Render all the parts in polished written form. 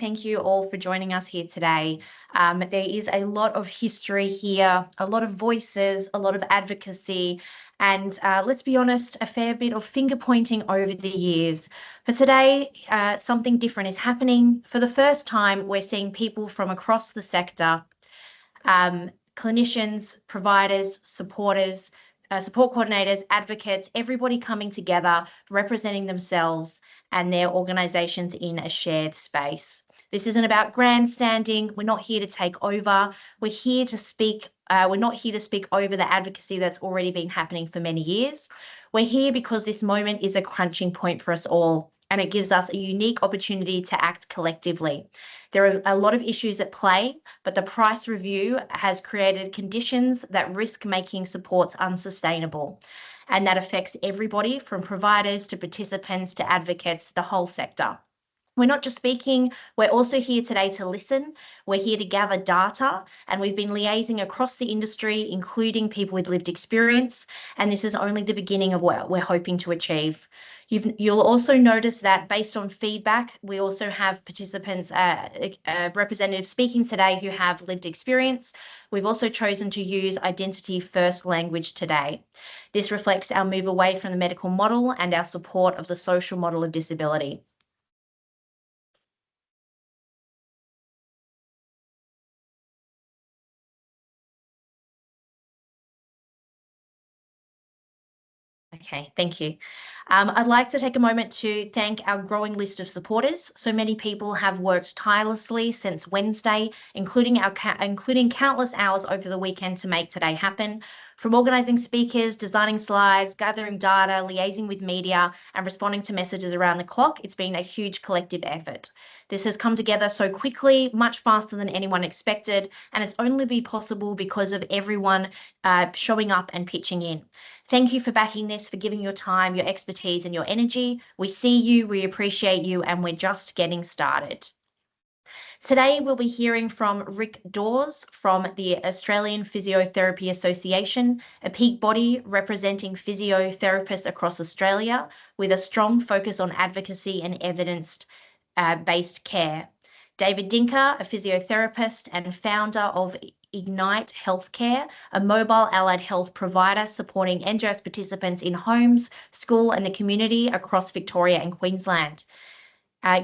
Thank you all for joining us here today. There is a lot of history here, a lot of voices, a lot of advocacy, and let's be honest, a fair bit of finger pointing over the years. But today, something different is happening. For the first time, we're seeing people from across the sector, clinicians, providers, supporters, support coordinators, advocates, everybody coming together, representing themselves and their organisations in a shared space. This isn't about grandstanding. We're not here to take over. We're here to speak. We're not here to speak over the advocacy that's already been happening for many years. We're here because this moment is a crunching point for us all, and it gives us a unique opportunity to act collectively. There are a lot of issues at play, but the price review has created conditions that risk making supports unsustainable. And that affects everybody from providers to participants to advocates, the whole sector. We're not just speaking, we're also here today to listen. We're here to gather data, and we've been liaising across the industry, including people with lived experience, and this is only the beginning of what we're hoping to achieve. You'll also notice that based on feedback, we also have participants, representatives speaking today who have lived experience. We've also chosen to use identity first language today. This reflects our move away from the medical model and our support of the social model of disability. Okay, thank you. I'd like to take a moment to thank our growing list of supporters. So many people have worked tirelessly since Wednesday, including countless hours over the weekend to make today happen. From organising speakers, designing slides, gathering data, liaising with media, and responding to messages around the clock, it's been a huge collective effort. This has come together so quickly, much faster than anyone expected, and it's only been possible because of everyone showing up and pitching in. Thank you for backing this, for giving your time, your expertise, and your energy. We see you, we appreciate you, and we're just getting started. Today, we'll be hearing from Rick Dawes from the Australian Physiotherapy Association, a peak body representing physiotherapists across Australia with a strong focus on advocacy and evidence-based care. David Dinka, a physiotherapist and founder of Ignite Healthcare, a mobile allied health provider supporting NDIS participants in homes, school and the community across Victoria and Queensland.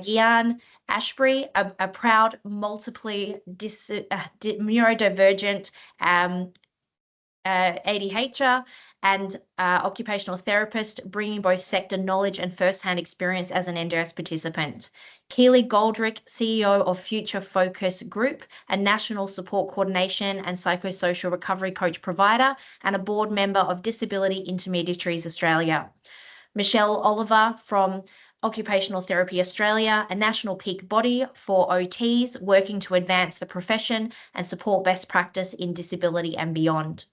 Gian Ashbury, a proud multiply neurodivergent ADHR and occupational therapist, bringing both sector knowledge and first-hand experience as an NDIS participant. Keely Goldrick, CEO of Future Focus Group, a national support coordination and psychosocial recovery coach provider, and a board member of Disability Intermediaries Australia. Michelle Oliver from Occupational Therapy Australia, a national peak body for OTs working to advance the profession and support best practice in disability and beyond.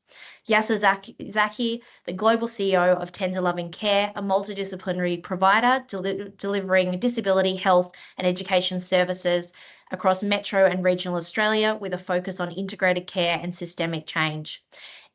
Yasuzaki, the global CEO of Tender Loving Care, a multidisciplinary provider delivering disability, health and education services across metro and regional Australia with a focus on integrated care and systemic change.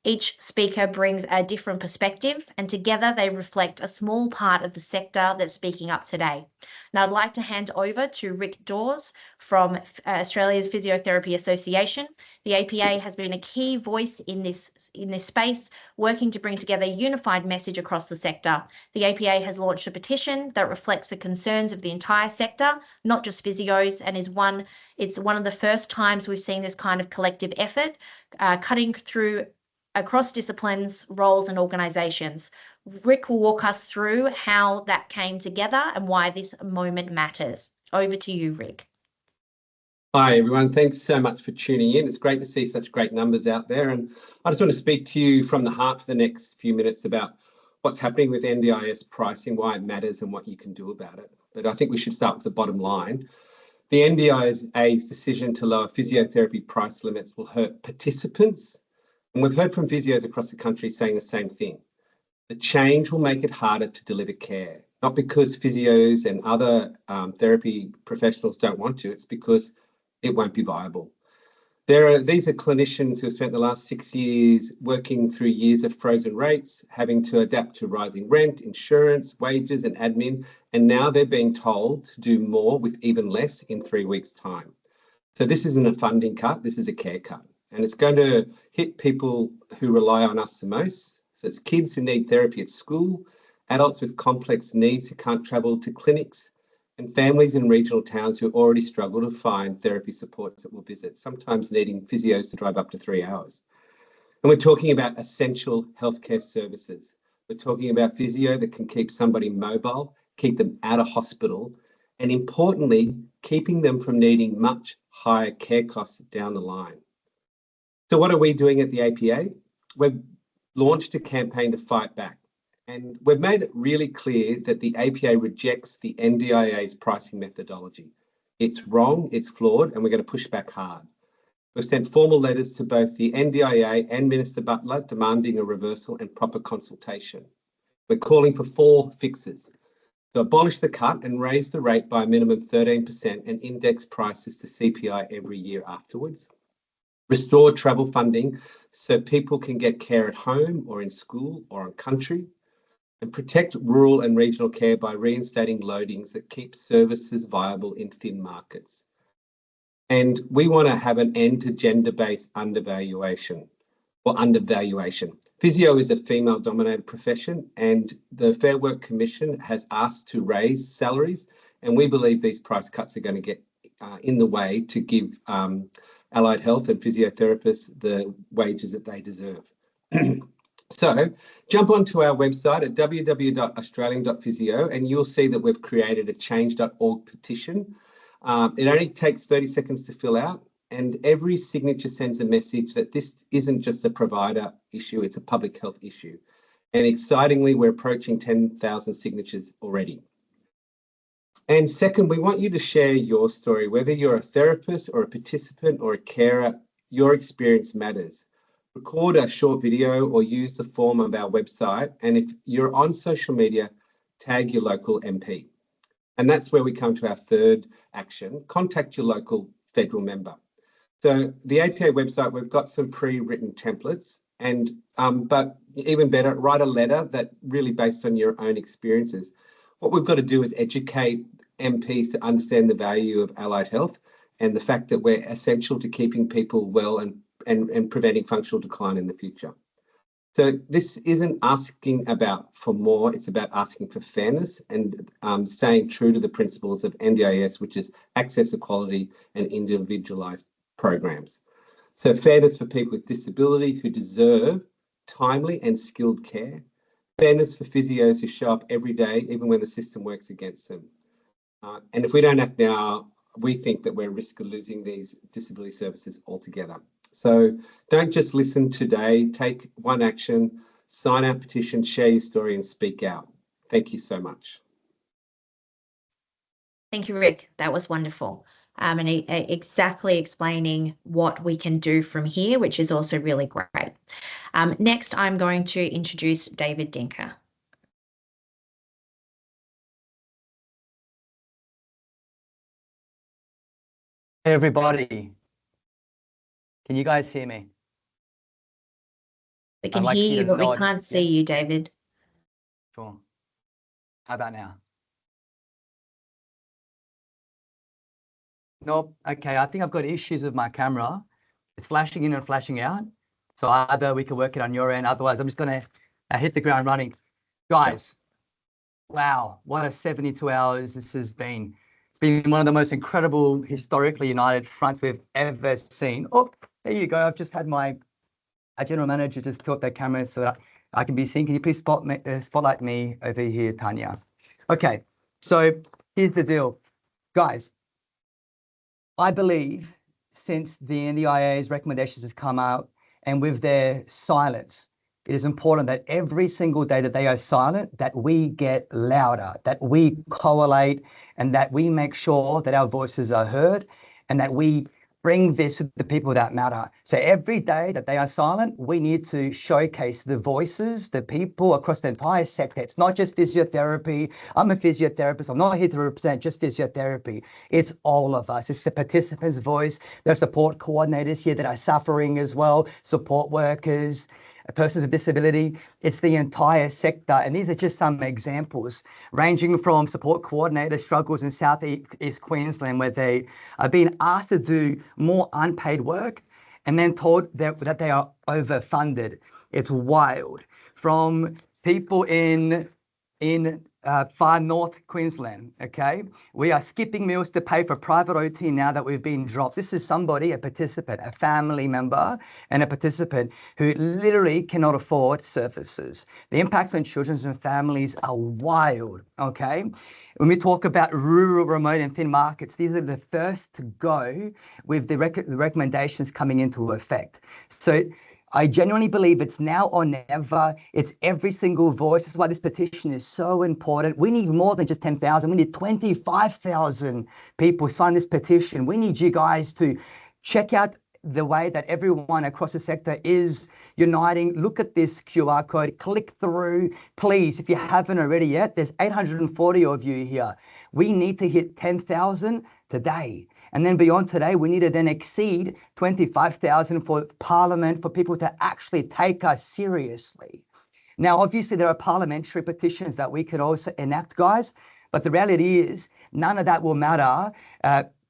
Each speaker brings a different perspective, and together they reflect a small part of the sector that's speaking up today. Now I'd like to hand over to Rick Dawes from Australia's Physiotherapy Association. The APA has been a key voice in this space, working to bring together a unified message across the sector. The APA has launched a petition that reflects the concerns of the entire sector, not just physios, and it's one of the first times we've seen this kind of collective effort, cutting through across disciplines, roles and organisations. Rick will walk us through how that came together and why this moment matters. Over to you, Rick. Hi, everyone. Thanks so much for tuning in. It's great to see such great numbers out there. And I just want to speak to you from the heart for the next few minutes about what's happening with NDIS pricing, why it matters and what you can do about it. But I think we should start with the bottom line. The NDIS's decision to lower physiotherapy price limits will hurt participants. And we've heard from physios across the country saying the same thing. The change will make it harder to deliver care, not because physios and other therapy professionals don't want to, it's because it won't be viable. These are clinicians who have spent the last 6 years working through years of frozen rates, having to adapt to rising rent, insurance, wages and admin, and now they're being told to do more with even less in 3 weeks' time. So this isn't a funding cut, this is a care cut. And it's going to hit people who rely on us the most. So it's kids who need therapy at school, adults with complex needs who can't travel to clinics, and families in regional towns who already struggle to find therapy supports that will visit, sometimes needing physios to drive up to 3 hours. And we're talking about essential healthcare services. We're talking about physio that can keep somebody mobile, keep them out of hospital, and importantly, keeping them from needing much higher care costs down the line. So what are we doing at the APA? We've launched a campaign to fight back. And we've made it really clear that the APA rejects the NDIA's pricing methodology. It's wrong, it's flawed, and we're going to push back hard. We've sent formal letters to both the NDIA and Minister Butler demanding a reversal and proper consultation. We're calling for 4 fixes. So abolish the cut and raise the rate by a minimum 13% and index prices to CPI every year afterwards. Restore travel funding so people can get care at home or in school or on country. And protect rural and regional care by reinstating loadings that keep services viable in thin markets. And we want to have an end to gender-based undervaluation. Physio is a female-dominated profession, and the Fair Work Commission has asked to raise salaries, and we believe these price cuts are going to get in the way to give allied health and physiotherapists the wages that they deserve. So jump onto our website at www.australian.physio and you'll see that we've created a change.org petition. It only takes 30 seconds to fill out, and every signature sends a message that this isn't just a provider issue, it's a public health issue. And excitingly, we're approaching 10,000 signatures already. And second, we want you to share your story. Whether you're a therapist or a participant or a carer, your experience matters. Record a short video or use the form of our website. And if you're on social media, tag your local MP. And that's where we come to our third action. Contact your local federal member. So the APA website, we've got some pre-written templates, and but even better, write a letter that really based on your own experiences. What we've got to do is educate MPs to understand the value of allied health and the fact that we're essential to keeping people well and preventing functional decline in the future. So this isn't asking for more, it's about asking for fairness and staying true to the principles of NDIS, which is access, equality and individualised programs. So fairness for people with disability who deserve timely and skilled care. Fairness for physios who show up every day, even when the system works against them. And if we don't act now, we think that we're at risk of losing these disability services altogether. So don't just listen today, take one action, sign our petition, share your story and speak out. Thank you so much. Thank you, Rick. That was wonderful. And exactly explaining what we can do from here, which is also really great. Next, I'm going to introduce David Dinka. Hey, everybody. Can you guys hear me? We can hear you, but we can't see you, David. Sure. How about now? Nope. Okay, I think I've got issues with my camera. It's flashing in and flashing out. So either we can work it on your end, otherwise I'm just going to hit the ground running. Guys, wow, what a 72 hours this has been. It's been one of the most incredible, historically united fronts we've ever seen. Oh, there you go. I've just had my general manager just tilt that camera so that I can be seen. Can you please spotlight me over here, Tanya? Okay, so here's the deal. Guys, I believe since the NDIA's recommendations has come out and with their silence, it is important that every single day that they are silent, that we get louder, that we correlate and that we make sure that our voices are heard and that we bring this to the people that matter. So every day that they are silent, we need to showcase the voices, the people across the entire sector. It's not just physiotherapy. I'm a physiotherapist. I'm not here to represent just physiotherapy. It's all of us. It's the participants' voice. There are support coordinators here that are suffering as well, support workers, persons with disability. It's the entire sector. And these are just some examples, ranging from support coordinator struggles in South East Queensland, where they are being asked to do more unpaid work and then told that they are overfunded. It's wild. From people in far north Queensland, okay? We are skipping meals to pay for private OT now that we've been dropped. This is somebody, a participant, a family member, and a participant who literally cannot afford services. The impacts on children and families are wild, okay? When we talk about rural, remote, and thin markets, these are the first to go with the recommendations coming into effect. So I genuinely believe it's now or never. It's every single voice. This is why this petition is so important. We need more than just 10,000. We need 25,000 people sign this petition. We need you guys to check out the way that everyone across the sector is uniting. Look at this QR code, click through. Please, if you haven't already yet, there's 840 of you here. We need to hit 10,000 today. And then beyond today, we need to then exceed 25,000 for Parliament, for people to actually take us seriously. Now, obviously, there are parliamentary petitions that we could also enact, guys, but the reality is none of that will matter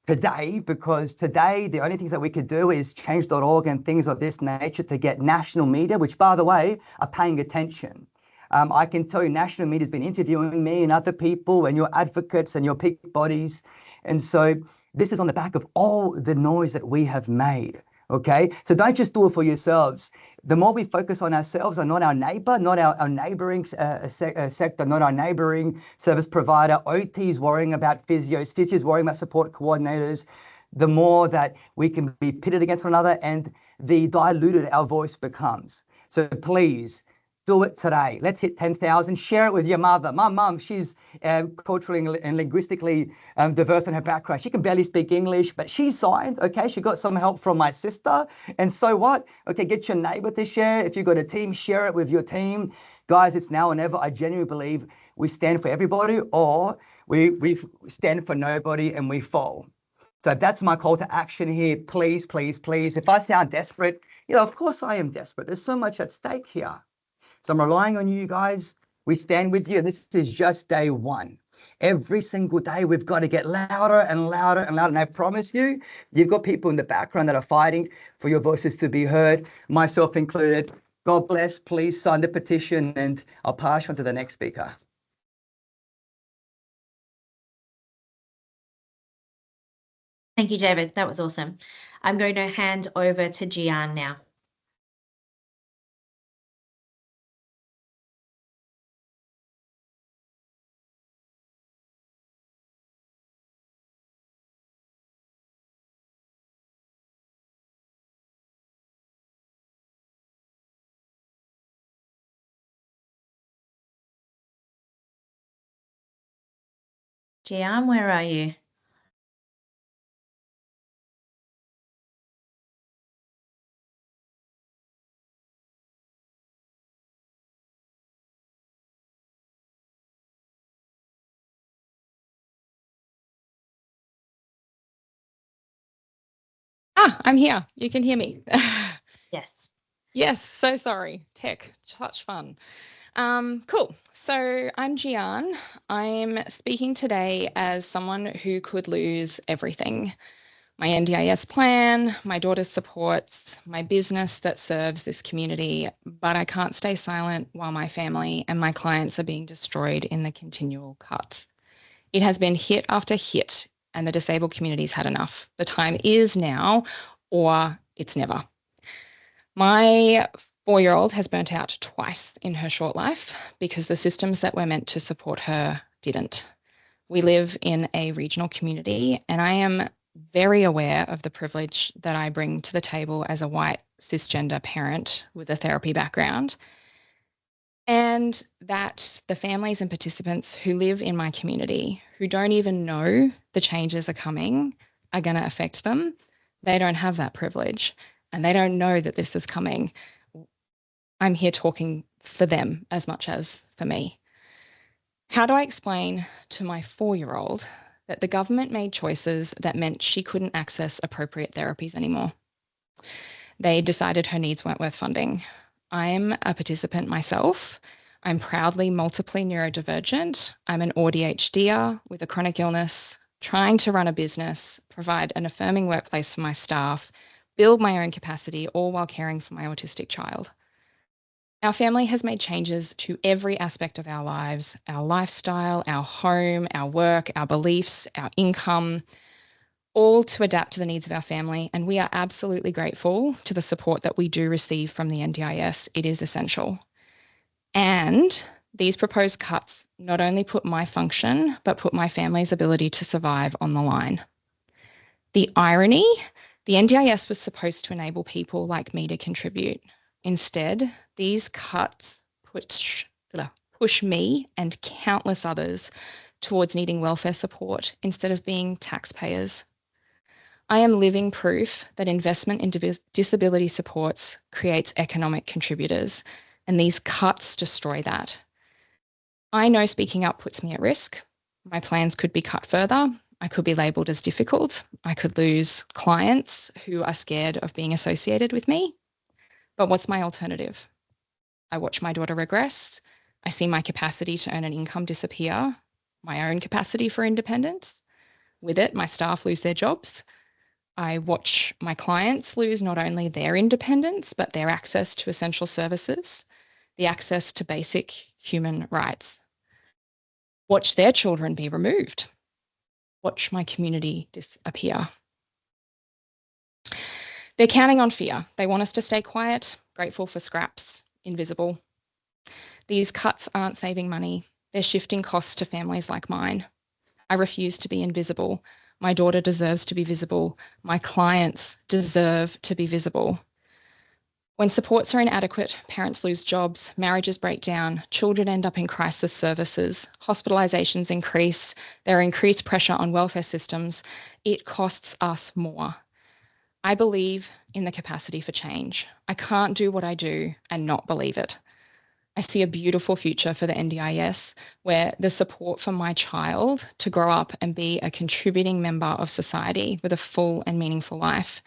today, because today the only things that we could do is change.org and things of this nature to get national media, which, by the way, are paying attention. I can tell you national media has been interviewing me and other people and your advocates and your peak bodies. And so this is on the back of all the noise that we have made, okay? So don't just do it for yourselves. The more we focus on ourselves and not our neighbor, not our neighboring sector, not our neighboring service provider, OTs worrying about physios worrying about support coordinators, the more that we can be pitted against one another and the diluted our voice becomes. So please, do it today. Let's hit 10,000. Share it with your mother. My mum, she's culturally and linguistically diverse in her background. She can barely speak English, but she signed, okay? She got some help from my sister. And so what? Okay, get your neighbor to share. If you've got a team, share it with your team. Guys, it's now or never. I genuinely believe we stand for everybody, or we stand for nobody and we fall. So that's my call to action here. Please, please, please. If I sound desperate, of course I am desperate. There's so much at stake here. So I'm relying on you guys. We stand with you. This is just day one. Every single day, we've got to get louder and louder and louder. And I promise you, you've got people in the background that are fighting for your voices to be heard, myself included. God bless. Please sign the petition, and I'll pass on to the next speaker. Thank you, David. That was awesome. I'm going to hand over to Gian now. Gian, where are you? I'm here. You can hear me. Yes. Yes, so sorry. Tech, such fun. Cool. So I'm Gian. I'm speaking today as someone who could lose everything. My NDIS plan, my daughter's supports, my business that serves this community, but I can't stay silent while my family and my clients are being destroyed in the continual cuts. It has been hit after hit, and the disabled community's had enough. The time is now, or it's never. My 4-year-old has burnt out twice in her short life because the systems that were meant to support her didn't. We live in a regional community, and I am very aware of the privilege that I bring to the table as a white cisgender parent with a therapy background, and that the families and participants who live in my community who don't even know the changes are coming are going to affect them They don't have that privilege and they don't know that this is coming. I'm here talking for them as much as for me. How do I explain to my 4-year-old that the government made choices that meant she couldn't access appropriate therapies anymore? They decided her needs weren't worth funding. I'm a participant myself. I'm proudly multiply neurodivergent. I'm an ADHDer with a chronic illness, trying to run a business, provide an affirming workplace for my staff, build my own capacity, all while caring for my autistic child. Our family has made changes to every aspect of our lives, our lifestyle, our home, our work, our beliefs, our income, all to adapt to the needs of our family. And we are absolutely grateful to the support that we do receive from the NDIS. It is essential. And these proposed cuts not only put my function, but put my family's ability to survive on the line. The irony, the NDIS was supposed to enable people like me to contribute. Instead, these cuts push me and countless others towards needing welfare support instead of being taxpayers. I am living proof that investment in disability supports creates economic contributors, and these cuts destroy that. I know speaking up puts me at risk. My plans could be cut further. I could be labelled as difficult. I could lose clients who are scared of being associated with me. But what's my alternative? I watch my daughter regress. I see my capacity to earn an income disappear, my own capacity for independence. With it, my staff lose their jobs. I watch my clients lose not only their independence, but their access to essential services, the access to basic human rights. Watch their children be removed. Watch my community disappear. They're counting on fear. They want us to stay quiet, grateful for scraps, invisible. These cuts aren't saving money. They're shifting costs to families like mine. I refuse to be invisible. My daughter deserves to be visible. My clients deserve to be visible. When supports are inadequate, parents lose jobs, marriages break down, children end up in crisis services, hospitalizations increase, there are increased pressure on welfare systems. It costs us more. I believe in the capacity for change. I can't do what I do and not believe it. I see a beautiful future for the NDIS where the support for my child to grow up and be a contributing member of society with a full and meaningful life.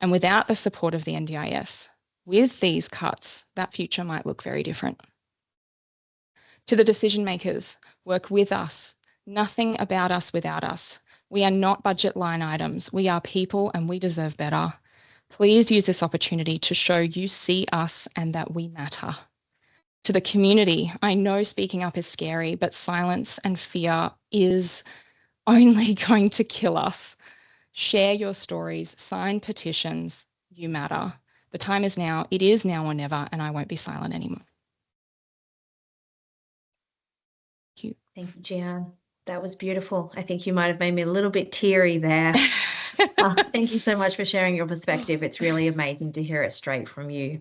And without the support of the NDIS, with these cuts, that future might look very different. To the decision makers, work with us. Nothing about us without us. We are not budget line items. We are people and we deserve better. Please use this opportunity to show you see us and that we matter. To the community, I know speaking up is scary, but silence and fear is only going to kill us. Share your stories, sign petitions. You matter. The time is now. It is now or never, and I won't be silent anymore. Thank you. Thank you, Gian. That was beautiful. I think you might have made me a little bit teary there. Thank you so much for sharing your perspective. It's really amazing to hear it straight from you.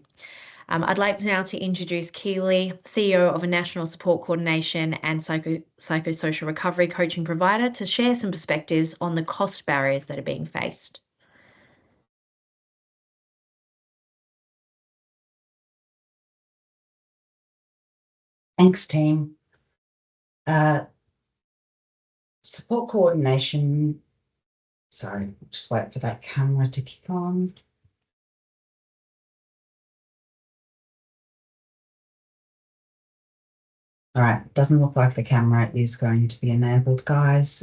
I'd like now to introduce Keely, CEO of a national support coordination and psychosocial recovery coaching provider, to share some perspectives on the cost barriers that are being faced. Thanks, team. Support coordination. Sorry, just wait for that camera to kick on. All right, doesn't look like the camera is going to be enabled, guys.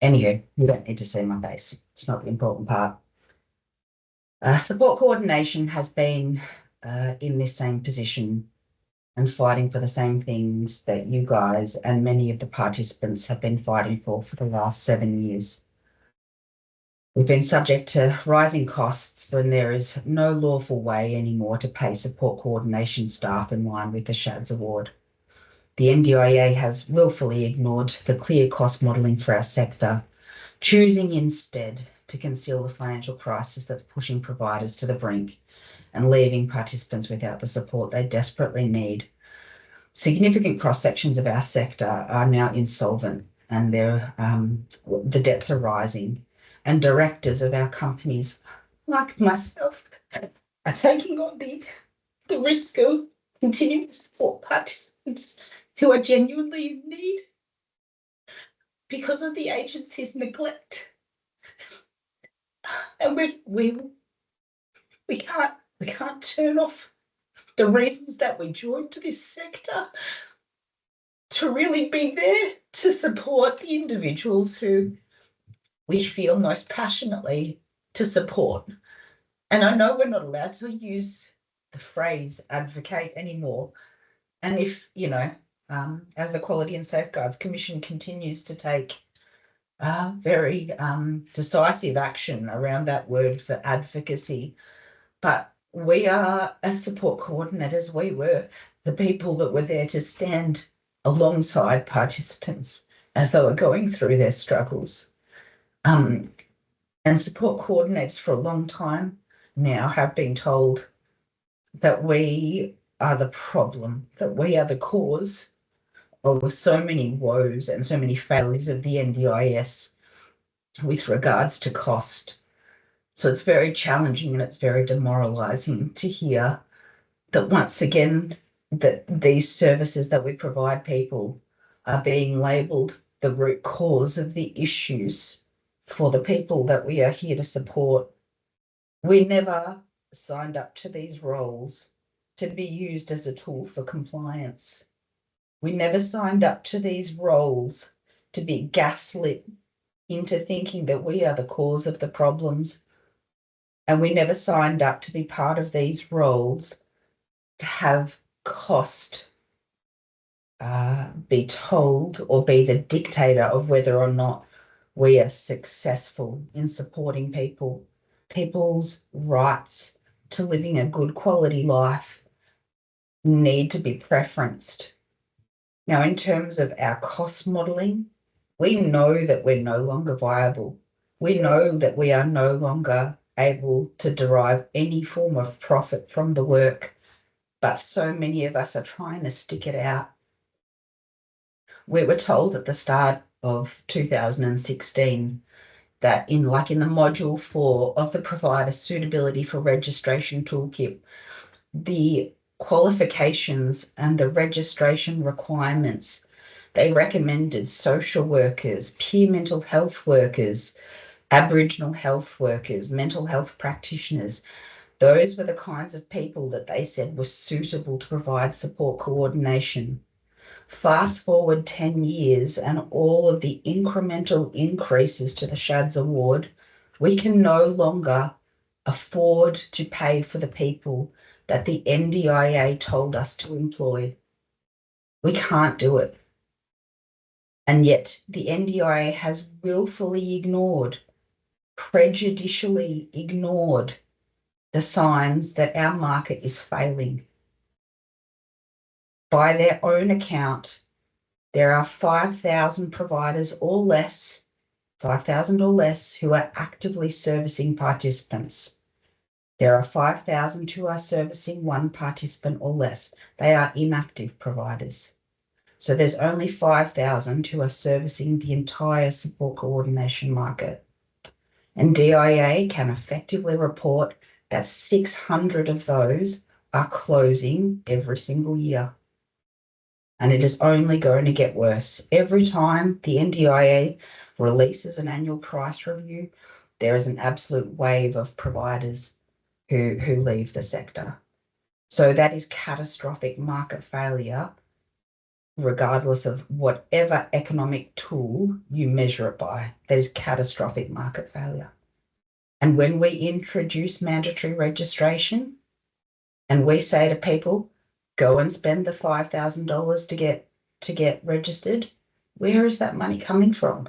Anywho, you don't need to see my face. It's not the important part. Support coordination has been in this same position and fighting for the same things that you guys and many of the participants have been fighting for the last 7 years. We've been subject to rising costs when there is no lawful way anymore to pay support coordination staff in line with the SHADS award. The NDIA has willfully ignored the clear cost modelling for our sector, choosing instead to conceal the financial crisis that's pushing providers to the brink and leaving participants without the support they desperately need. Significant cross-sections of our sector are now insolvent, and the debts are rising, and directors of our companies, like myself, are taking on the risk of continuing to support participants who are genuinely in need because of the agency's neglect. And we can't turn off the reasons that we joined this sector to really be there to support the individuals who we feel most passionately to support. And I know we're not allowed to use the phrase advocate anymore. And if, as the Quality and Safeguards Commission continues to take very decisive action around that word for advocacy, but we are, as support coordinators, we were the people that were there to stand alongside participants as they were going through their struggles. And support coordinators for a long time now have been told that we are the problem, that we are the cause of so many woes and so many failures of the NDIS with regards to cost. So it's very challenging and it's very demoralising to hear that once again that these services that we provide people are being labelled the root cause of the issues for the people that we are here to support. We never signed up to these roles to be used as a tool for compliance. We never signed up to these roles to be gaslit into thinking that we are the cause of the problems. And we never signed up to be part of these roles to have cost be told or be the dictator of whether or not we are successful in supporting people. People's rights to living a good quality life need to be preferenced. Now, in terms of our cost modelling, we know that we're no longer viable. We know that we are no longer able to derive any form of profit from the work, but so many of us are trying to stick it out. We were told at the start of 2016 that in the module 4 of the provider suitability for registration toolkit, the qualifications and the registration requirements, they recommended social workers, peer mental health workers, Aboriginal health workers, mental health practitioners. Those were the kinds of people that they said were suitable to provide support coordination. Fast forward 10 years and all of the incremental increases to the SHADS award, we can no longer afford to pay for the people that the NDIA told us to employ. We can't do it. And yet the NDIA has willfully ignored, prejudicially ignored the signs that our market is failing. By their own account, there are 5,000 providers or less, 5,000 or less, who are actively servicing participants. There are 5,000 who are servicing one participant or less. They are inactive providers. So there's only 5,000 who are servicing the entire support coordination market. And DIA can effectively report that 600 of those are closing every single year. And it is only going to get worse. Every time the NDIA releases an annual price review, there is an absolute wave of providers who leave the sector. So that is catastrophic market failure, regardless of whatever economic tool you measure it by. That is catastrophic market failure. And when we introduce mandatory registration and we say to people, go and spend the $5,000 to get registered, where is that money coming from?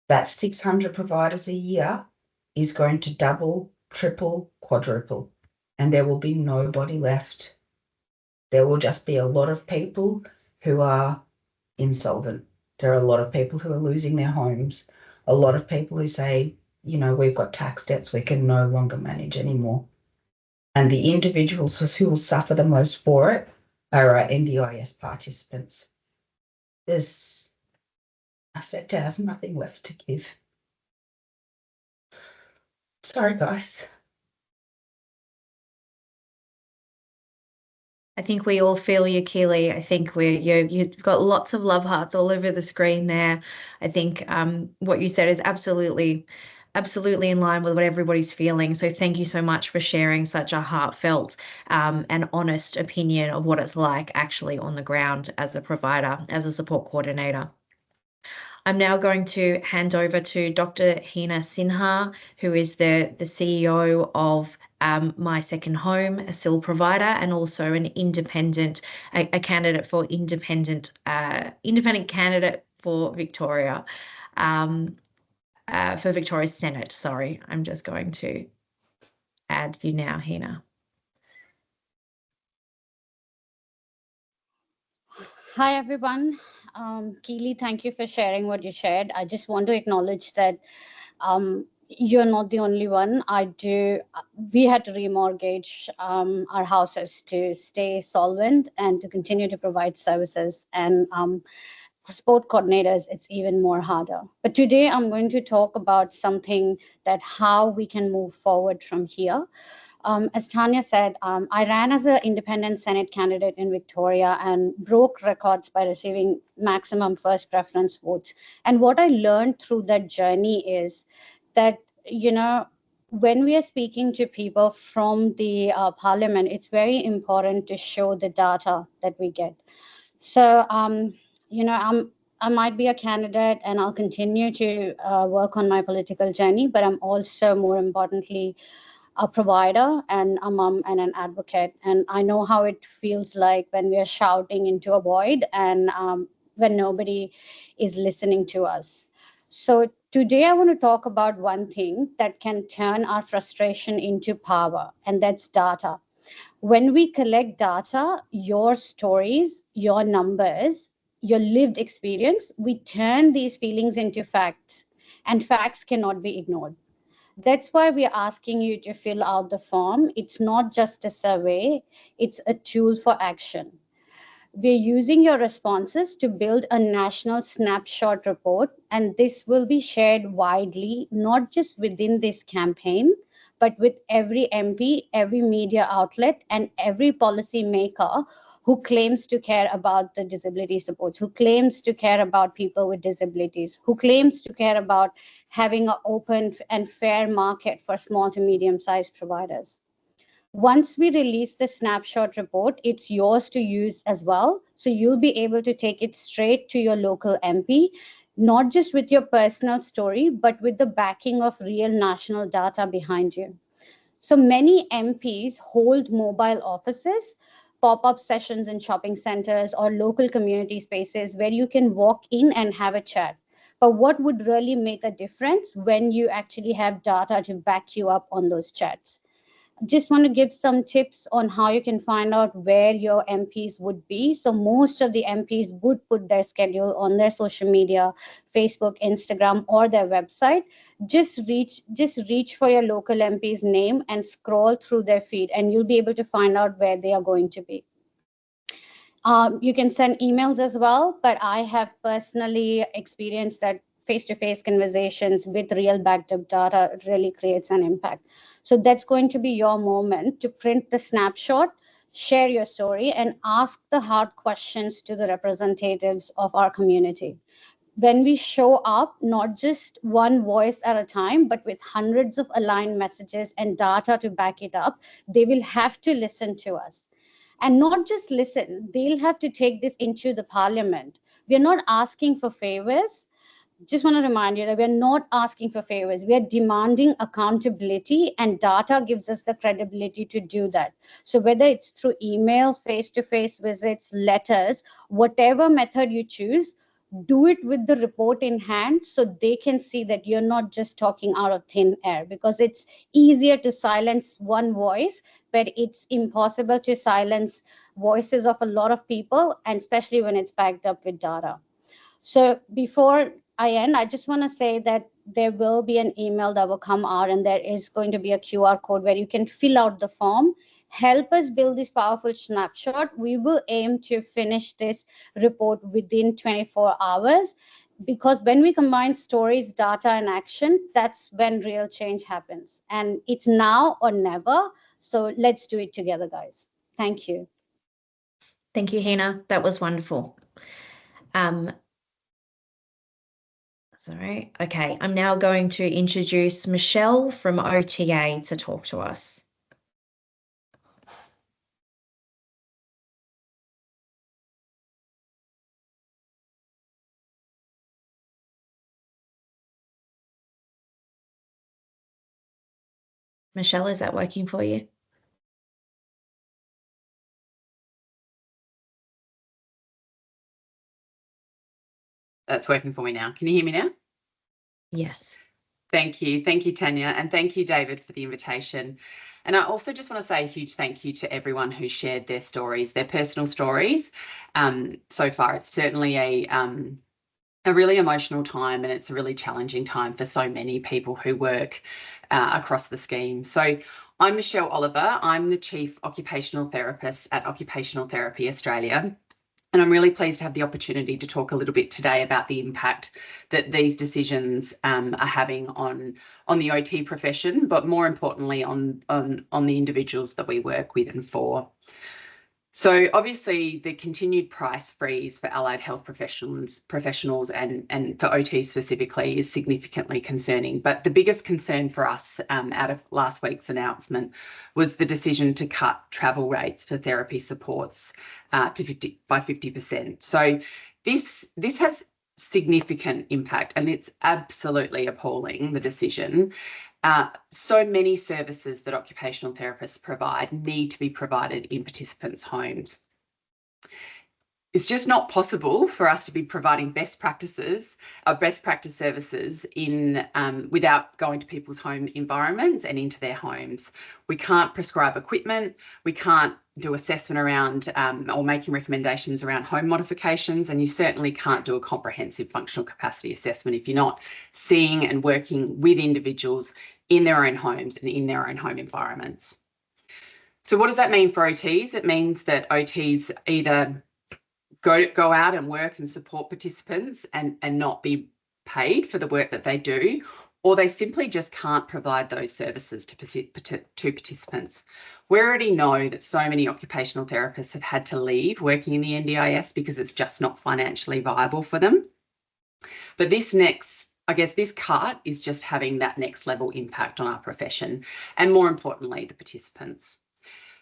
That 600 providers a year is going to double, triple, quadruple, and there will be nobody left. There will just be a lot of people who are insolvent. There are a lot of people who are losing their homes, a lot of people who say, we've got tax debts we can no longer manage anymore. And the individuals who will suffer the most for it are our NDIS participants. There's Our sector has nothing left to give. Sorry, guys. I think we all feel you, Keely. I think you've got lots of love hearts all over the screen there. I think what you said is absolutely in line with what everybody's feeling. So thank you so much for sharing such a heartfelt and honest opinion of what it's like actually on the ground as a provider, as a support coordinator. I'm now going to hand over to Dr. Hina Sinha, who is the CEO of My Second Home, a SIL provider, and also an independent, a candidate for independent candidate for Victoria, for Victoria's Senate. Sorry, I'm just going to add you now, Hina. Hi, everyone. Keely, thank you for sharing what you shared. I just want to acknowledge that you're not the only one. We had to remortgage our houses to stay solvent and to continue to provide services. And for sport coordinators, it's even more harder. But today I'm going to talk about something that how we can move forward from here. As Tanya said, I ran as an independent Senate candidate in Victoria and broke records by receiving maximum first preference votes. And what I learned through that journey is that, when we are speaking to people from the parliament, it's very important to show the data that we get. So, I might be a candidate and I'll continue to work on my political journey, but I'm also, more importantly, a provider and a mom and an advocate. And I know how it feels like when we are shouting into a void and when nobody is listening to us. So today I want to talk about one thing that can turn our frustration into power, and that's data. When we collect data, your stories, your numbers, your lived experience, we turn these feelings into facts, and facts cannot be ignored. That's why we're asking you to fill out the form. It's not just a survey, it's a tool for action. We're using your responses to build a national snapshot report, and this will be shared widely, not just within this campaign, but with every MP, every media outlet, and every policy maker who claims to care about the disability supports, who claims to care about people with disabilities, who claims to care about having an open and fair market for small to medium-sized providers. Once we release the snapshot report, it's yours to use as well. So you'll be able to take it straight to your local MP, not just with your personal story, but with the backing of real national data behind you. So many MPs hold mobile offices, pop-up sessions in shopping centers or local community spaces where you can walk in and have a chat. But what would really make a difference when you actually have data to back you up on those chats? Just want to give some tips on how you can find out where your MPs would be. So most of the MPs would put their schedule on their social media, Facebook, Instagram, or their website. Just reach for your local MP's name and scroll through their feed, and you'll be able to find out where they are going to be. You can send emails as well, but I have personally experienced that face-to-face conversations with real backed up data really creates an impact. So that's going to be your moment to print the snapshot, share your story, and ask the hard questions to the representatives of our community. When we show up, not just one voice at a time, but with hundreds of aligned messages and data to back it up, they will have to listen to us. And not just listen, they'll have to take this into the parliament. We're not asking for favors. Just want to remind you that we're not asking for favors. We are demanding accountability, and data gives us the credibility to do that. So whether it's through email, face-to-face visits, letters, whatever method you choose, do it with the report in hand so they can see that you're not just talking out of thin air, because it's easier to silence one voice, but it's impossible to silence voices of a lot of people, and especially when it's backed up with data. So before I end, I just want to say that there will be an email that will come out, and there is going to be a QR code where you can fill out the form. Help us build this powerful snapshot. We will aim to finish this report within 24 hours. because when we combine stories, data, and action, that's when real change happens. And it's now or never. So let's do it together, guys. Thank you. Thank you, Hina. That was wonderful. Sorry. Okay, I'm now going to introduce Michelle from OTA to talk to us. Michelle, is that working for you? That's working for me now. Can you hear me now? Yes. Thank you. Thank you, Tanya. And thank you, David, for the invitation. And I also just want to say a huge thank you to everyone who shared their stories, their personal stories. So far, it's certainly a really emotional time, and it's a really challenging time for so many people who work across the scheme. So I'm Michelle Oliver. I'm the Chief Occupational Therapist at Occupational Therapy Australia. And I'm really pleased to have the opportunity to talk a little bit today about the impact that these decisions are having on the OT profession, but more importantly on the individuals that we work with and for. So obviously the continued price freeze for allied health professionals and for OT specifically is significantly concerning. But the biggest concern for us out of last week's announcement was the decision to cut travel rates for therapy supports by 50%. So this has significant impact, and it's absolutely appalling, the decision. So many services that occupational therapists provide need to be provided in participants' homes. It's just not possible for us to be providing best practice services in without going to people's home environments and into their homes. We can't prescribe equipment. We can't do assessment around or making recommendations around home modifications, and you certainly can't do a comprehensive functional capacity assessment if you're not seeing and working with individuals in their own homes and in their own home environments. So what does that mean for OTs? It means that OTs either go out and work and support participants and not be paid for the work that they do, or they simply just can't provide those services to participants. We already know that so many occupational therapists have had to leave working in the NDIS because it's just not financially viable for them. But this cut is just having that next level impact on our profession, and more importantly, the participants.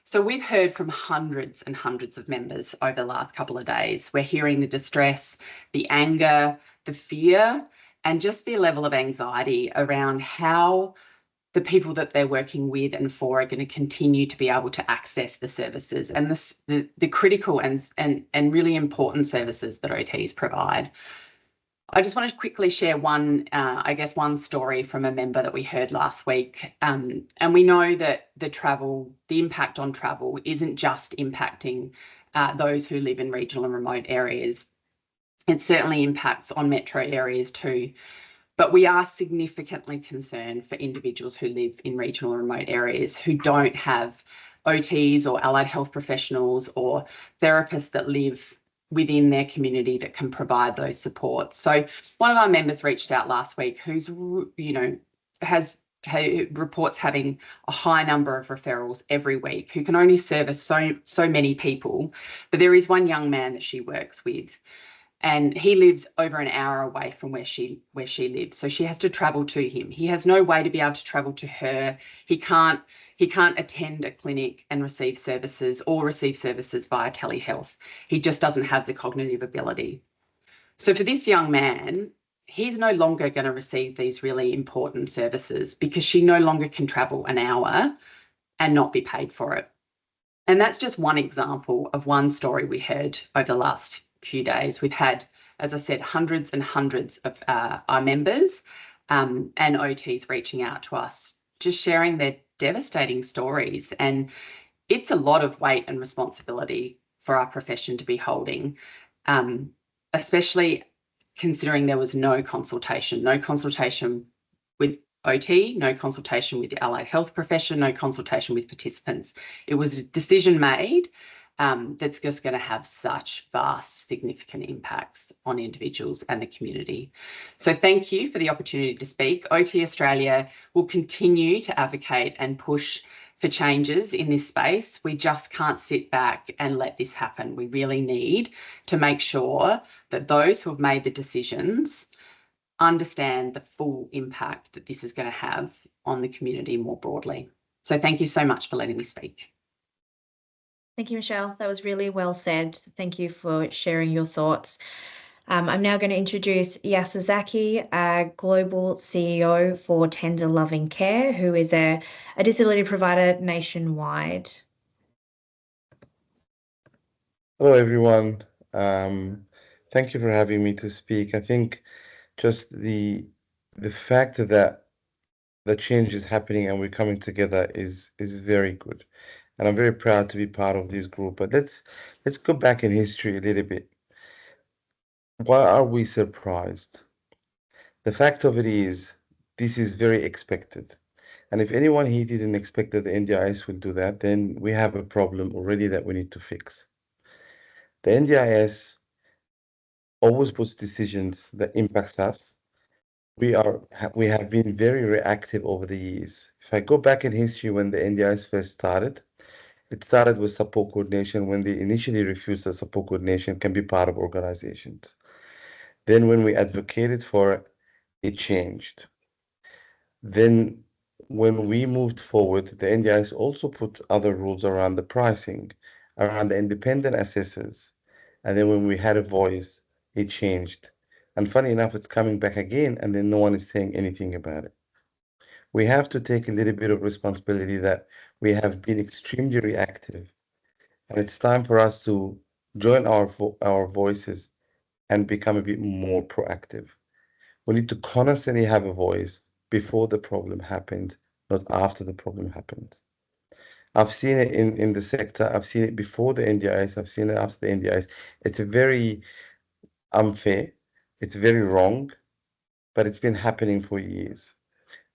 So we've heard from hundreds and hundreds of members over the last couple of days. We're hearing the distress, the anger, the fear, and just the level of anxiety around how the people that they're working with and for are going to continue to be able to access the services and the critical and really important services that OTs provide. I just want to quickly share one story from a member that we heard last week. And we know that the impact on travel isn't just impacting those who live in regional and remote areas. It certainly impacts on metro areas too. But we are significantly concerned for individuals who live in regional and remote areas who don't have OTs or allied health professionals or therapists that live within their community that can provide those supports. So one of our members reached out last week who's, reports having a high number of referrals every week, who can only service so many people. But there is one young man that she works with, and he lives over an hour away from where she lives. So she has to travel to him. He has no way to be able to travel to her. He can't attend a clinic and receive services via telehealth. He just doesn't have the cognitive ability. So for this young man, he's no longer going to receive these really important services because she no longer can travel an hour and not be paid for it. And that's just one example of one story we heard over the last few days. We've had, as I said, hundreds and hundreds of our members and OTs reaching out to us, just sharing their devastating stories. And it's a lot of weight and responsibility for our profession to be holding, especially considering there was no consultation with OT, no consultation with the allied health profession, no consultation with participants. It was a decision made that's just going to have such vast, significant impacts on individuals and the community. So thank you for the opportunity to speak. OT Australia will continue to advocate and push for changes in this space. We just can't sit back and let this happen. We really need to make sure that those who have made the decisions understand the full impact that this is going to have on the community more broadly. So thank you so much for letting me speak. Thank you, Michelle. That was really well said. Thank you for sharing your thoughts. I'm now going to introduce Yasuzaki, Global CEO for Tender Loving Care, who is a disability provider nationwide. Hello, everyone. Thank you for having me to speak. I think just the fact that the change is happening and we're coming together is very good. And I'm very proud to be part of this group. But let's go back in history a little bit. Why are we surprised? The fact of it is, this is very expected. And if anyone here didn't expect that the NDIS will do that, then we have a problem already that we need to fix. The NDIS always puts decisions that impacts us. We have been very reactive over the years. If I go back in history when the NDIS first started, it started with support coordination when they initially refused that support coordination can be part of organizations. Then when we advocated for it, it changed. Then when we moved forward, the NDIS also put other rules around the pricing, around the independent assessors. And then when we had a voice, it changed. And funny enough, it's coming back again, and then no one is saying anything about it. We have to take a little bit of responsibility that we have been extremely reactive. And it's time for us to join our voices and become a bit more proactive. We need to constantly have a voice before the problem happens, not after the problem happens. I've seen it in the sector. I've seen it before the NDIS. I've seen it after the NDIS. It's very unfair. It's very wrong, but it's been happening for years.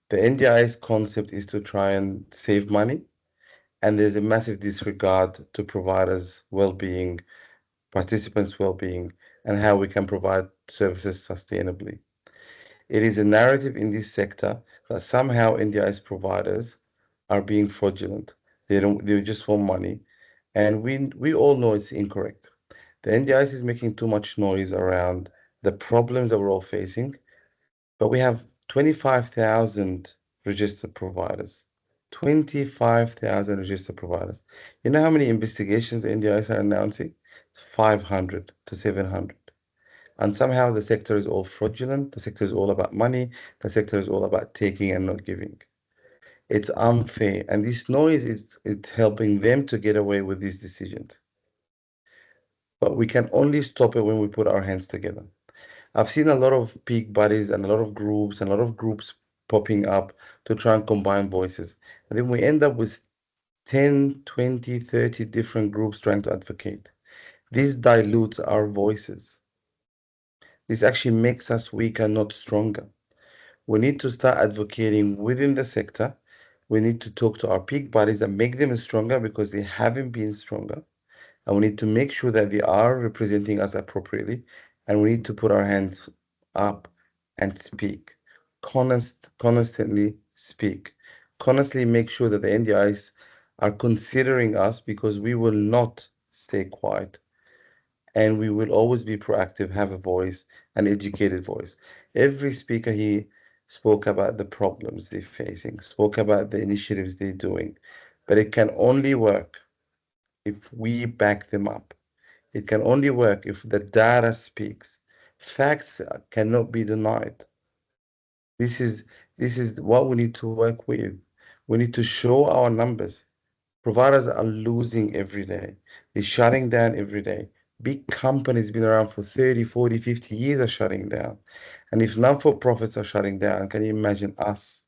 The NDIS concept is to try and save money, and there's a massive disregard to providers' well-being, participants' well-being, and how we can provide services sustainably. It is a narrative in this sector that somehow NDIS providers are being fraudulent. They just want money, and we all know it's incorrect. The NDIS is making too much noise around the problems that we're all facing, but we have 25,000 registered providers. 25,000 registered providers. You know how many investigations the NDIS are announcing? 500 to 700. And somehow the sector is all fraudulent. The sector is all about money. The sector is all about taking and not giving. It's unfair. And this noise is helping them to get away with these decisions. But we can only stop it when we put our hands together. I've seen a lot of peak bodies and a lot of groups popping up to try and combine voices. And then we end up with 10, 20, 30 different groups trying to advocate. This dilutes our voices. This actually makes us weaker, not stronger. We need to start advocating within the sector. We need to talk to our peak bodies and make them stronger because they haven't been stronger. And we need to make sure that they are representing us appropriately. And we need to put our hands up and speak. Constantly speak. Constantly make sure that the NDIs are considering us because we will not stay quiet. And we will always be proactive, have a voice, an educated voice. Every speaker here spoke about the problems they're facing, spoke about the initiatives they're doing. But it can only work if we back them up. It can only work if the data speaks. Facts cannot be denied. This is what we need to work with. We need to show our numbers. Providers are losing every day. They're shutting down every day. Big companies been around for 30, 40, 50 years are shutting down. And if non-for-profits are shutting down, can you imagine us?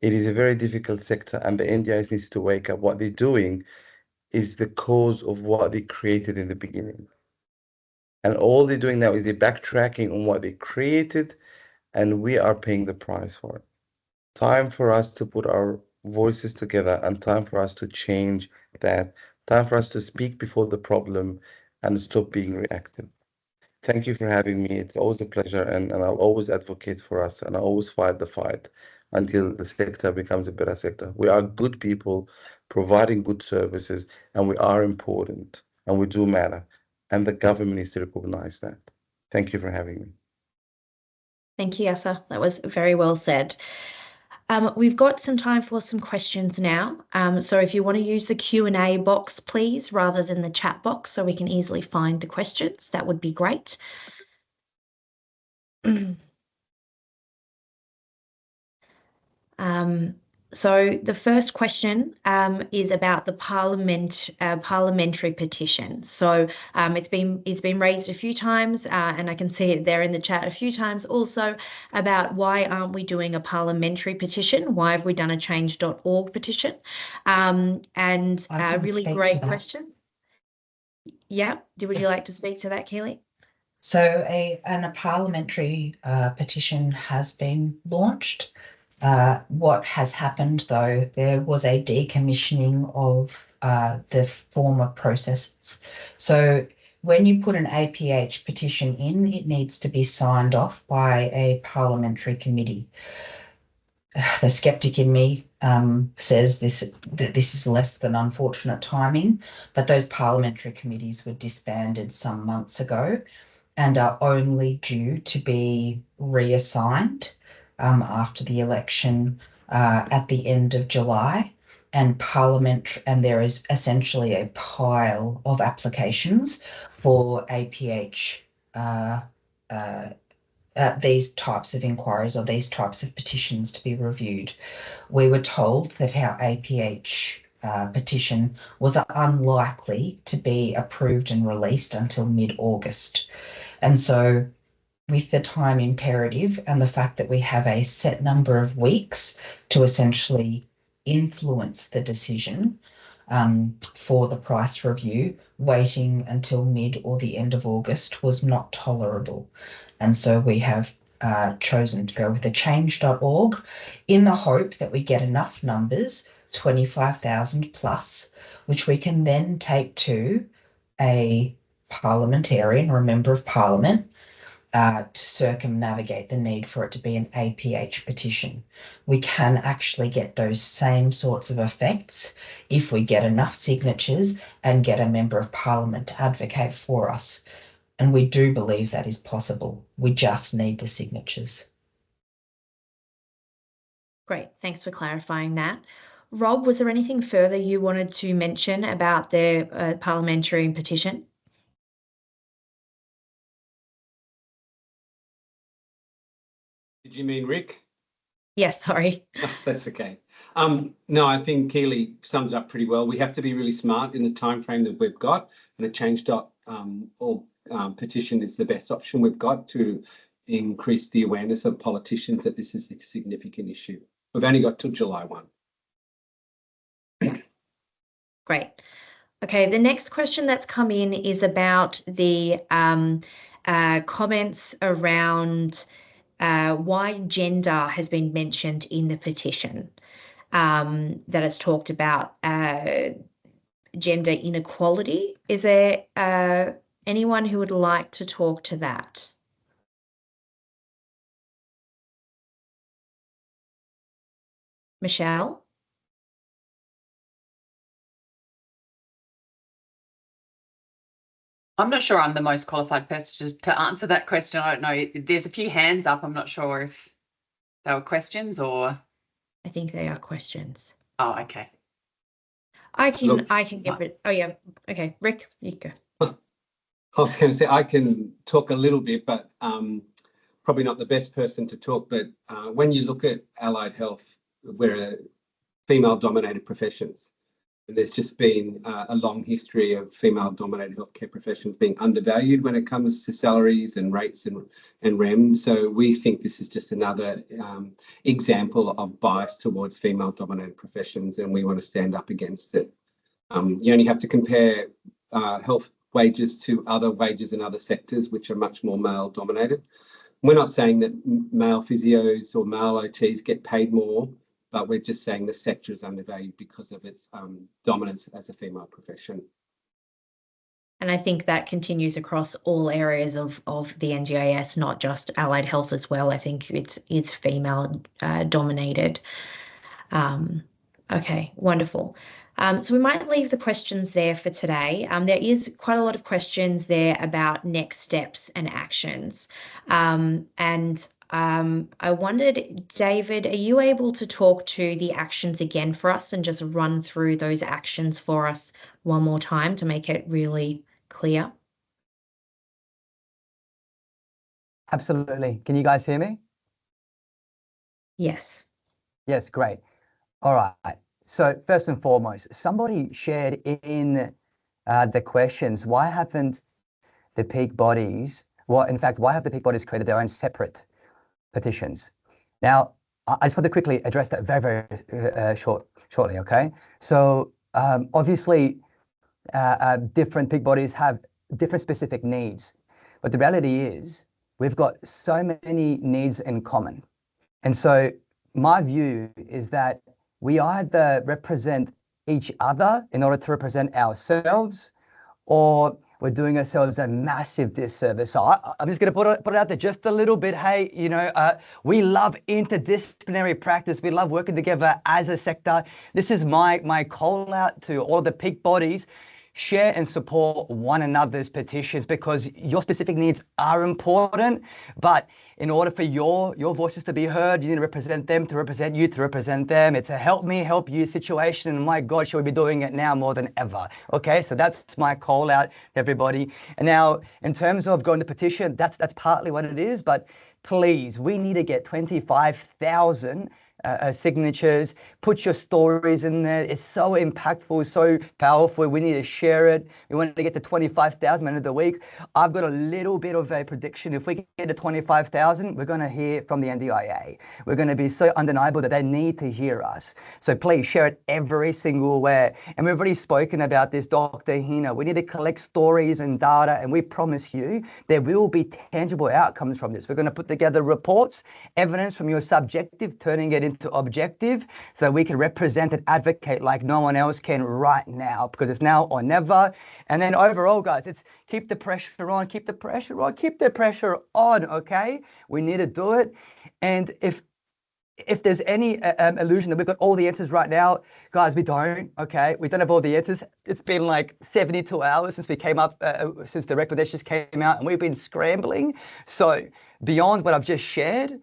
It is a very difficult sector, and the NDIS needs to wake up. What they're doing is the cause of what they created in the beginning. And all they're doing now is they're backtracking on what they created, and we are paying the price for it. Time for us to put our voices together and time for us to change that. Time for us to speak before the problem and stop being reactive. Thank you for having me. It's always a pleasure, and I'll always advocate for us, and I'll always fight the fight until the sector becomes a better sector. We are good people providing good services, and we are important, and we do matter, and the government needs to recognize that. Thank you for having me. Thank you, Yasa. That was very well said. We've got some time for some questions now. So if you want to use the Q&A box, please, rather than the chat box, so we can easily find the questions, that would be great. So the first question is about the parliamentary petition. So it's been raised a few times, and I can see it there in the chat a few times also, about why aren't we doing a parliamentary petition? Why have we done a change.org petition? And a really great question. Yeah, would you like to speak to that, Keely? So a parliamentary petition has been launched. What has happened, though, there was a decommissioning of the former processes. So when you put an APH petition in, it needs to be signed off by a parliamentary committee. The skeptic in me says that this is less than unfortunate timing, but those parliamentary committees were disbanded some months ago and are only due to be reassigned after the election at the end of July, and there is essentially a pile of applications for APH these types of inquiries or these types of petitions to be reviewed. We were told that our APH petition was unlikely to be approved and released until mid-August. And so with the time imperative and the fact that we have a set number of weeks to essentially influence the decision for the price review, waiting until mid or the end of August was not tolerable. And so we have chosen to go with the change.org in the hope that we get enough numbers, 25,000 plus, which we can then take to a parliamentarian or a member of parliament to circumnavigate the need for it to be an APH petition. We can actually get those same sorts of effects if we get enough signatures and get a member of parliament to advocate for us. And we do believe that is possible. We just need the signatures. Great, thanks for clarifying that. Rob, was there anything further you wanted to mention about the parliamentary petition? Did you mean Rick? Yes, sorry. Oh, that's okay. No, I think Keely sums it up pretty well. We have to be really smart in the time frame that we've got, and a change.org petition is the best option we've got to increase the awareness of politicians that this is a significant issue. We've only got till July 1. Great. Okay, the next question that's come in is about the comments around why gender has been mentioned in the petition, that it's talked about gender inequality. Is there anyone who would like to talk to that? Michelle? I'm not sure I'm the most qualified person to answer that question. I don't know. There's a few hands up. I'm not sure if they were questions or. I think they are questions. Oh, okay. I can give it. Oh yeah. Okay, Rick, you go. I was going to say I can talk a little bit, but probably not the best person to talk. But when you look at allied health, we're female-dominated professions. And there's just been a long history of female-dominated healthcare professions being undervalued when it comes to salaries and rates and REM. So we think this is just another example of bias towards female-dominated professions, and we want to stand up against it. You only have to compare health wages to other wages in other sectors, which are much more male-dominated. We're not saying that male physios or male OTs get paid more but we're just saying the sector is undervalued because of its dominance as a female profession. And I think that continues across all areas of the NDIS, not just allied health as well. I think it's female dominated. Okay, wonderful. So we might leave the questions there for today. There is quite a lot of questions there about next steps and actions. I wondered, David, are you able to talk to the actions again for us and just run through those actions for us one more time to make it really clear? Absolutely. Can you guys hear me? Yes. Yes, great. All right. So first and foremost, somebody shared in the questions, why haven't the peak bodies, well, in fact, why have the peak bodies created their own separate petitions? Now, I just want to quickly address that very, very shortly, okay? So obviously, different peak bodies have different specific needs, but the reality is we've got so many needs in common. And so my view is that we either represent each other in order to represent ourselves, or we're doing ourselves a massive disservice. So I'm just going to put it out there just a little bit. Hey, we love interdisciplinary practice. We love working together as a sector. This is my call out to all the peak bodies. Share and support one another's petitions, because your specific needs are important, but in order for your voices to be heard, you need to represent them to represent you to represent them. It's a help me, help you situation. And my God, should we be doing it now more than ever? Okay, so that's my call out to everybody. And now, in terms of going to petition, that's partly what it is, but please, we need to get 25,000 signatures. Put your stories in there. It's so impactful, so powerful. We need to share it. We want to get to 25,000 end of the week. I've got a little bit of a prediction. If we get to 25,000, we're going to hear from the NDIA. We're going to be so undeniable that they need to hear us. So please share it every single way. And we've already spoken about this, Dr. Hina. We need to collect stories and data, and we promise you there will be tangible outcomes from this. We're going to put together reports, evidence from your subjective, turning it into objective, so we can represent and advocate like no one else can right now, because it's now or never. And then overall, guys, it's keep the pressure on, keep the pressure on, keep the pressure on, okay? We need to do it. And if there's any illusion that we've got all the answers right now, guys, we don't, okay? We don't have all the answers. It's been like 72 hours since we came up, since the recommendations came out, and we've been scrambling. So beyond what I've just shared,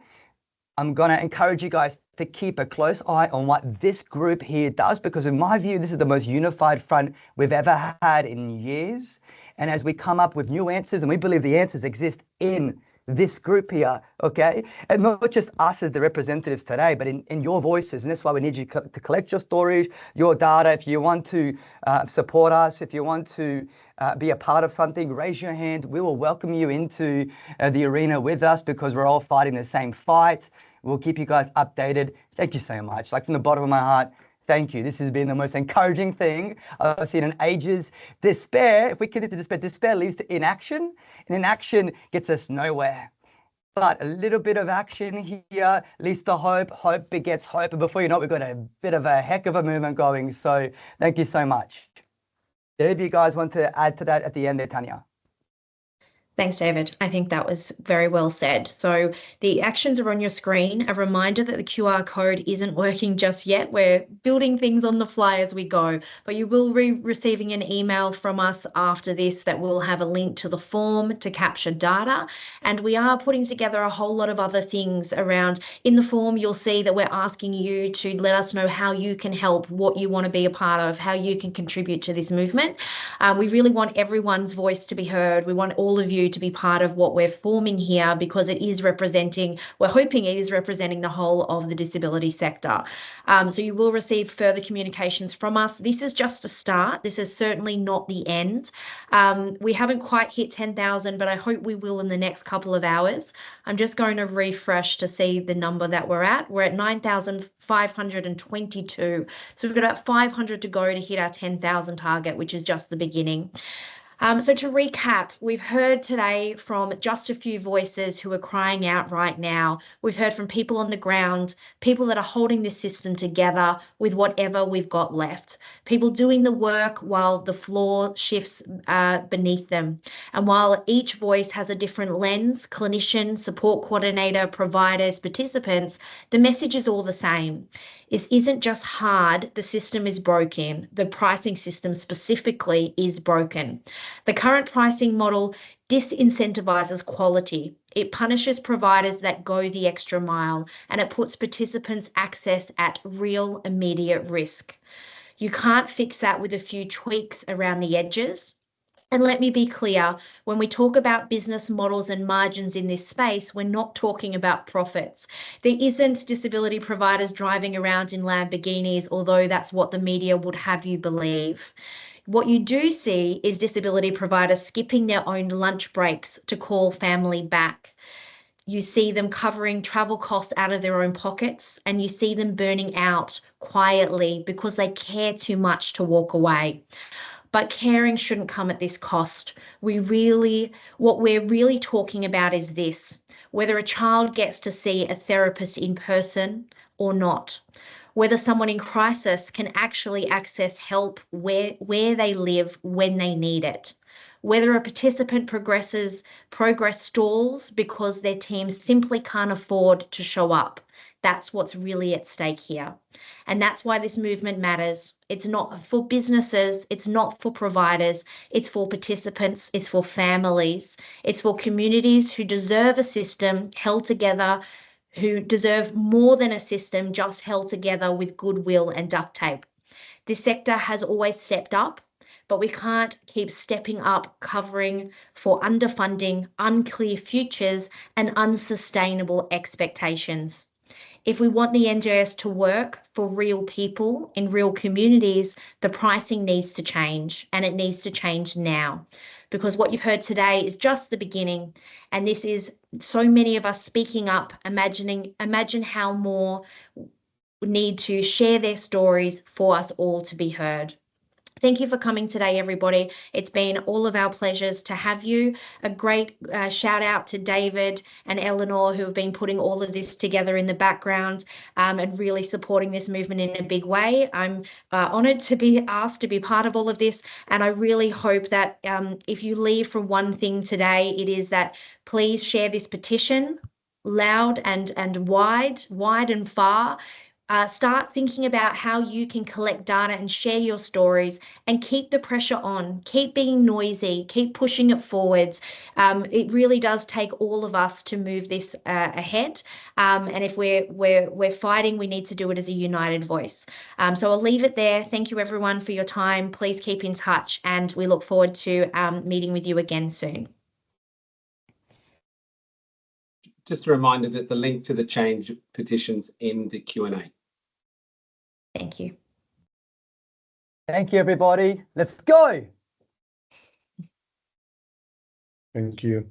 I'm going to encourage you guys to keep a close eye on what this group here does, because in my view, this is the most unified front we've ever had in years. And as we come up with new answers, and we believe the answers exist in this group here, okay? And not just us as the representatives today, but in your voices. And that's why we need you to collect your stories, your data. If you want to support us, if you want to be a part of something, raise your hand. We will welcome you into the arena with us, because we're all fighting the same fight. We'll keep you guys updated. Thank you so much. Like, from the bottom of my heart, thank you. This has been the most encouraging thing I've seen in ages. Despair, if we continue to despair leads to inaction, and inaction gets us nowhere. But a little bit of action here leads to hope. Hope begets hope. And before you know it, we've got a bit of a heck of a movement going. So thank you so much. Did any of you guys want to add to that at the end there, Tanya? Thanks, David. I think that was very well said. So the actions are on your screen. A reminder that the QR code isn't working just yet. We're building things on the fly as we go, but you will be receiving an email from us after this that will have a link to the form to capture data. And we are putting together a whole lot of other things around. In the form, you'll see that we're asking you to let us know how you can help, what you want to be a part of, how you can contribute to this movement. We really want everyone's voice to be heard. We want all of you to be part of what we're forming here, because it is representing, we're hoping it is representing the whole of the disability sector. So you will receive further communications from us. This is just a start. This is certainly not the end. We haven't quite hit 10,000, but I hope we will in the next couple of hours. I'm just going to refresh to see the number that we're at. We're at 9,522. So we've got about 500 to go to hit our 10,000 target, which is just the beginning. So to recap, we've heard today from just a few voices who are crying out right now. We've heard from people on the ground, people that are holding this system together with whatever we've got left, people doing the work while the floor shifts beneath them. And while each voice has a different lens, clinician, support coordinator, providers, participants, the message is all the same. This isn't just hard, the system is broken. The pricing system specifically is broken. The current pricing model disincentivizes quality. It punishes providers that go the extra mile, and it puts participants' access at real immediate risk. You can't fix that with a few tweaks around the edges. And let me be clear, when we talk about business models and margins in this space, we're not talking about profits. There isn't disability providers driving around in Lamborghinis, although that's what the media would have you believe. What you do see is disability providers skipping their own lunch breaks to call family back. You see them covering travel costs out of their own pockets, and you see them burning out quietly because they care too much to walk away. But caring shouldn't come at this cost. What we're really talking about is this: whether a child gets to see a therapist in person or not, whether someone in crisis can actually access help where they live when they need it, whether a participant progress stalls because their team simply can't afford to show up. That's what's really at stake here. And that's why this movement matters. It's not for businesses, it's not for providers, it's for participants, it's for families, it's for communities who deserve a system held together, who deserve more than a system just held together with goodwill and duct tape. This sector has always stepped up, but we can't keep stepping up covering for underfunding, unclear futures, and unsustainable expectations. If we want the NDIS to work for real people in real communities, the pricing needs to change, and it needs to change now. Because what you've heard today is just the beginning, and this is so many of us speaking up, imagine how more need to share their stories for us all to be heard. Thank you for coming today, everybody. It's been all of our pleasures to have you. A great shout out to David and Eleanor, who have been putting all of this together in the background and really supporting this movement in a big way. I'm honoured to be asked to be part of all of this, and I really hope that if you leave from one thing today, it is that please share this petition loud and wide and far. Start thinking about how you can collect data and share your stories, and keep the pressure on, keep being noisy, keep pushing it forwards. It really does take all of us to move this ahead. And if we're fighting, we need to do it as a united voice. So I'll leave it there. Thank you everyone for your time. Please keep in touch, and we look forward to meeting with you again soon. Just a reminder that the link to the change petition's in the Q&A. Thank you. Thank you, everybody. Let's go. Thank you.